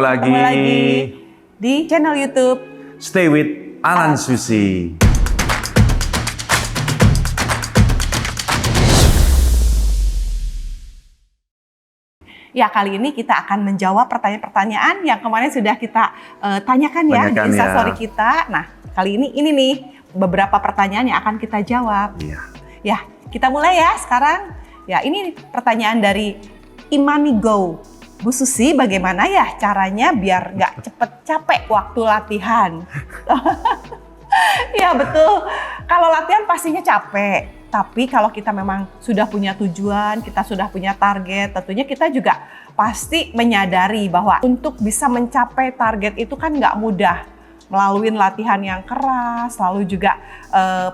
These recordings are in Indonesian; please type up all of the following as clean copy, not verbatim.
lagi di channel YouTube Stay with Alan Susi. Ya, kali ini kita akan menjawab pertanyaan-pertanyaan yang kemarin sudah kita tanyakan ya di Instastory kita. Nah, kali ini nih beberapa pertanyaan yang akan kita jawab. Iya. Ya, kita mulai ya sekarang. Ya, ini pertanyaan dari Imani Go. Bu Susi, bagaimana ya caranya biar nggak cepet capek waktu latihan? Ya betul, kalau latihan pastinya capek. Tapi kalau kita memang sudah punya tujuan, kita sudah punya target, tentunya kita juga pasti menyadari bahwa untuk bisa mencapai target itu kan nggak mudah. Melalui latihan yang keras, lalu juga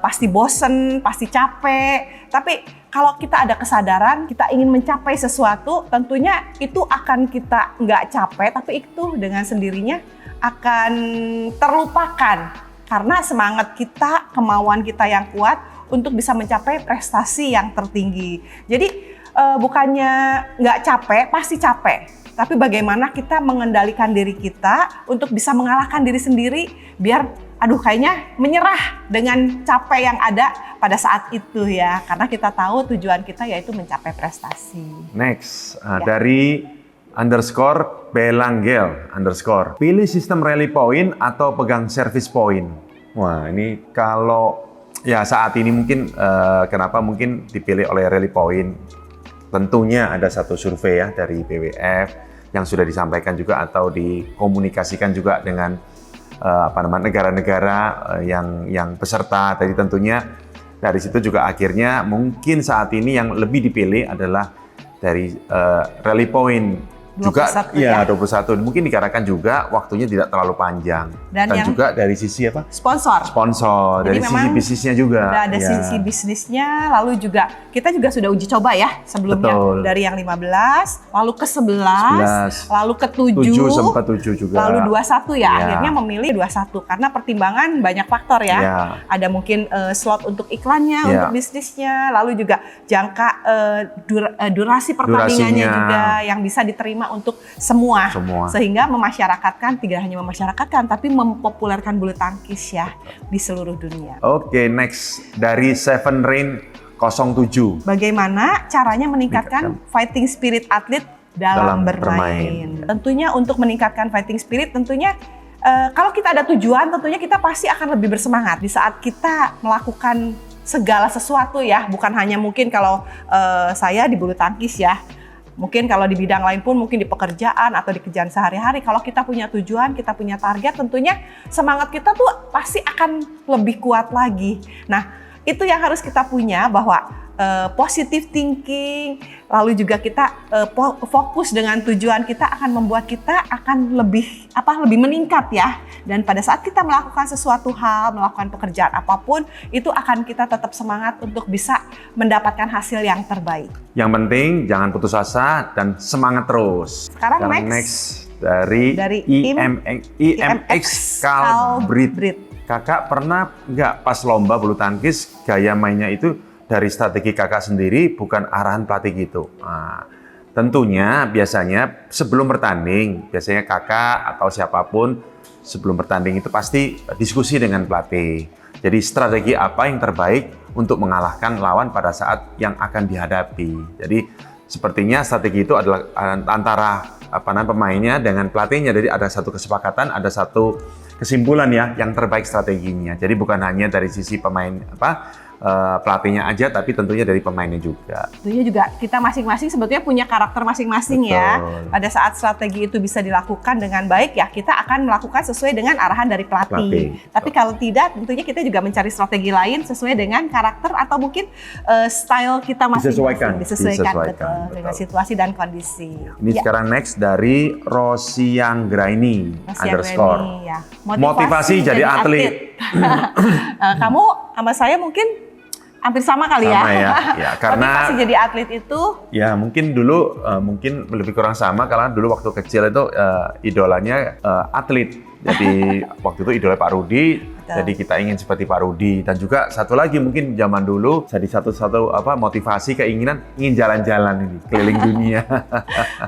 pasti bosen, pasti capek. Tapi kalau kita ada kesadaran, kita ingin mencapai sesuatu, tentunya itu akan kita nggak capek, tapi itu dengan sendirinya akan terlupakan. Karena semangat kita, kemauan kita yang kuat untuk bisa mencapai prestasi yang tertinggi. Jadi bukannya nggak capek, pasti capek. Tapi bagaimana kita mengendalikan diri kita untuk bisa mengalahkan diri sendiri biar kayaknya menyerah dengan capek yang ada pada saat itu ya. Karena kita tahu tujuan kita yaitu mencapai prestasi. Next, dari _Belanggel_. Pilih sistem rally point atau pegang service point. Wah, ini kalau ya saat ini mungkin kenapa mungkin dipilih oleh rally point? Tentunya ada satu survei ya dari BWF yang sudah disampaikan juga atau dikomunikasikan juga dengan negara-negara yang peserta. Jadi tentunya dari situ juga akhirnya mungkin saat ini yang lebih dipilih adalah dari rally point. 21 juga ya 21 mungkin dikarenakan juga waktunya tidak terlalu panjang dan juga dari sisi apa sponsor dari sisi bisnisnya juga ada sisi bisnisnya, lalu juga kita juga sudah uji coba ya sebelumnya. Betul. Dari yang 15 lalu ke 11 lalu ke 7 sempat 7 juga lalu 21 ya. Akhirnya memilih 21 karena pertimbangan banyak faktor ya. Ada mungkin slot untuk iklannya, untuk bisnisnya, lalu juga jangka durasi pertandingannya juga yang bisa diterima untuk semua. Sehingga memasyarakatkan, tidak hanya memasyarakatkan tapi mempopulerkan bulu tangkis ya di seluruh dunia. Oke, next dari Seven Rain 07. Bagaimana caranya meningkatkan fighting spirit atlet dalam bermain? Tentunya untuk meningkatkan fighting spirit tentunya kalau kita ada tujuan, tentunya kita pasti akan lebih bersemangat di saat kita melakukan segala sesuatu ya. Bukan hanya mungkin kalau saya di bulu tangkis ya. Mungkin kalau di bidang lain pun, mungkin di pekerjaan atau di kerjaan sehari-hari, kalau kita punya tujuan, kita punya target, tentunya semangat kita tuh pasti akan lebih kuat lagi. Nah, itu yang harus kita punya, bahwa positive thinking, lalu juga kita fokus dengan tujuan kita akan membuat kita akan lebih meningkat ya. Dan pada saat kita melakukan sesuatu hal, melakukan pekerjaan apapun, itu akan kita tetap semangat untuk bisa mendapatkan hasil yang terbaik. Yang penting jangan putus asa dan semangat terus. Sekarang next dari IMX Calbrit. Kakak pernah nggak pas lomba bulu tangkis gaya mainnya itu dari strategi kakak sendiri, bukan arahan pelatih gitu? Nah, tentunya biasanya sebelum bertanding, biasanya kakak atau siapapun sebelum bertanding itu pasti diskusi dengan pelatih. Jadi strategi apa yang terbaik untuk mengalahkan lawan pada saat yang akan dihadapi. Jadi sepertinya strategi itu adalah antara pemainnya dengan pelatihnya. Jadi ada satu kesepakatan, ada satu kesimpulan ya yang terbaik strateginya. Jadi bukan hanya dari sisi pemain pelatihnya aja, tapi tentunya dari pemainnya juga. Tentunya juga kita masing-masing sebetulnya punya karakter masing-masing ya. Pada saat strategi itu bisa dilakukan dengan baik ya, kita akan melakukan sesuai dengan arahan dari pelatih. Tapi kalau tidak, tentunya kita juga mencari strategi lain sesuai dengan karakter atau mungkin style kita masing-masing. Disesuaikan. Betul. Dengan situasi dan kondisi. Ini sekarang next dari Rosianggraini _ ya. Motivasi jadi atlet. Kamu sama saya mungkin hampir sama kali ya. Karena motivasi jadi atlet itu ya mungkin dulu mungkin lebih kurang sama, karena dulu waktu kecil itu idolanya atlet. Jadi waktu itu idola Pak Rudi, Jadi kita ingin seperti Pak Rudi, dan juga satu lagi mungkin zaman dulu jadi satu motivasi keinginan ingin jalan-jalan ini keliling dunia.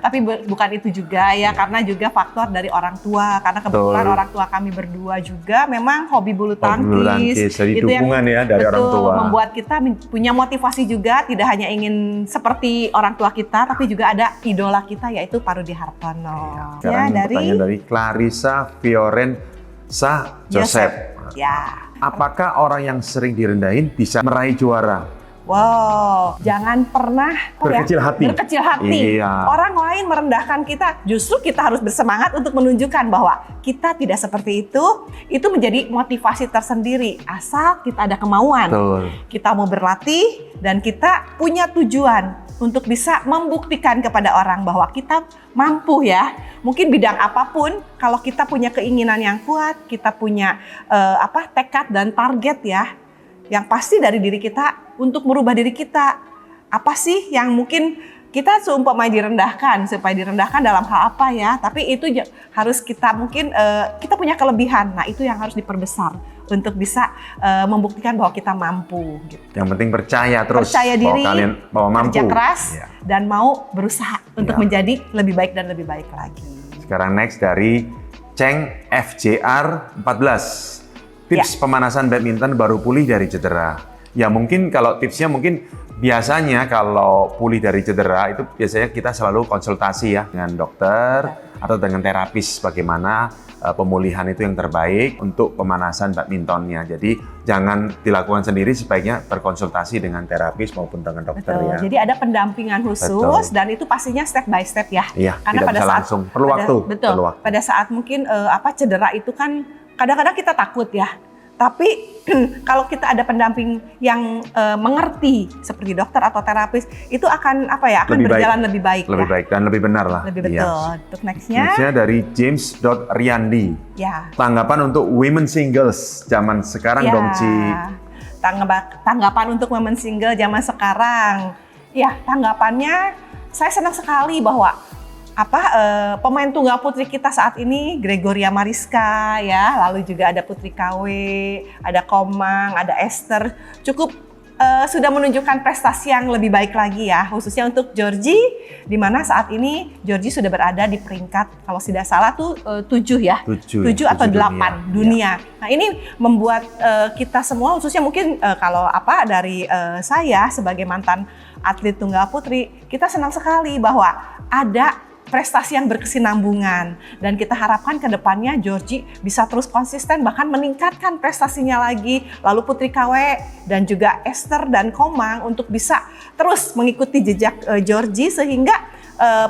Tapi bukan itu juga ya, karena juga faktor dari orang tua. Karena kebetulan orang tua kami berdua juga memang hobi bulu tangkis. Jadi itu dukungan ya dari orang tua. Membuat kita punya motivasi juga, tidak hanya ingin seperti orang tua kita, tapi juga ada idola kita yaitu Pak Rudi Hartono. Sekarang pertanyaan dari Clarissa Fiorenza Joseph. Ya. Apakah orang yang sering direndahin bisa meraih juara? Wow, jangan pernah berkecil hati. Berkecil hati. Iya. Orang lain merendahkan kita, justru kita harus bersemangat untuk menunjukkan bahwa kita tidak seperti itu. Itu menjadi motivasi tersendiri, asal kita ada kemauan. Betul. Kita mau berlatih dan kita punya tujuan untuk bisa membuktikan kepada orang bahwa kita mampu ya. Mungkin bidang apapun, kalau kita punya keinginan yang kuat, kita punya tekad dan target ya, yang pasti dari diri kita untuk merubah diri kita. Apa sih yang mungkin kita seumpamanya direndahkan, supaya direndahkan dalam hal apa ya, tapi itu harus kita mungkin kita punya kelebihan. Nah, itu yang harus diperbesar untuk bisa membuktikan bahwa kita mampu gitu. Yang penting percaya terus, percaya diri, bahwa mampu, kerja keras, dan mau berusaha untuk menjadi lebih baik dan lebih baik lagi. Sekarang next dari Cheng FJR 14. Tips pemanasan badminton baru pulih dari cedera. Ya mungkin kalau tipsnya mungkin biasanya kalau pulih dari cedera itu biasanya kita selalu konsultasi ya dengan dokter atau dengan terapis bagaimana pemulihan itu yang terbaik untuk pemanasan badmintonnya. Jadi jangan dilakukan sendiri, sebaiknya berkonsultasi dengan terapis maupun dengan dokter. Betul. Ya. Jadi ada pendampingan khusus. Dan itu pastinya step by step ya. Iya, karena tidak pada bisa saat langsung, perlu waktu. Betul. Perlu waktu. Pada saat mungkin cedera itu kan kadang-kadang kita takut ya. Tapi kalau kita ada pendamping yang mengerti seperti dokter atau terapis, itu akan berjalan lebih baik. Lebih baik dan lebih benar lah. Lebih betul. Iya. Untuk nextnya dari James.Riandi. Ya. Tanggapan untuk women singles zaman sekarang dong, Ci. Tanggapan untuk women single zaman sekarang. Ya, tanggapannya saya senang sekali bahwa pemain tunggal putri kita saat ini Gregoria Mariska ya, lalu juga ada Putri KW, ada Komang, ada Esther, cukup sudah menunjukkan prestasi yang lebih baik lagi ya, khususnya untuk Georgie, di mana saat ini Georgie sudah berada di peringkat kalau tidak salah tuh 7 ya, 7 atau 8 dunia. Nah ini membuat kita semua, khususnya mungkin kalau dari saya sebagai mantan atlet tunggal putri, kita senang sekali bahwa ada prestasi yang berkesinambungan, dan kita harapkan ke depannya Georgie bisa terus konsisten bahkan meningkatkan prestasinya lagi, lalu Putri KW dan juga Esther dan Komang untuk bisa terus mengikuti jejak Georgie, sehingga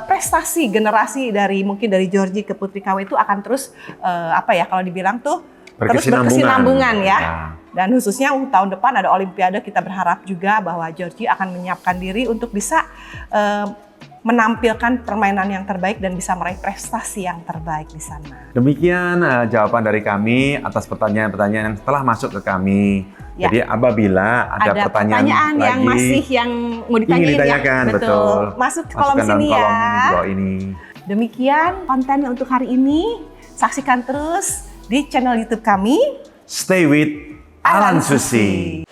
prestasi generasi dari Georgie ke Putri KW itu akan terus kalau dibilang tuh terus berkesinambungan ya. Dan khususnya tahun depan ada Olimpiade, kita berharap juga bahwa Georgie akan menyiapkan diri untuk bisa menampilkan permainan yang terbaik dan bisa meraih prestasi yang terbaik di sana. Demikian jawaban dari kami atas pertanyaan-pertanyaan yang telah masuk ke kami. Ya. Jadi apabila ada pertanyaan lagi yang masih mau ditanyakan, betul. Masuk ke kolom sini ya. Ini. Demikian konten untuk hari ini. Saksikan terus di channel YouTube kami. Stay with Alan Susi.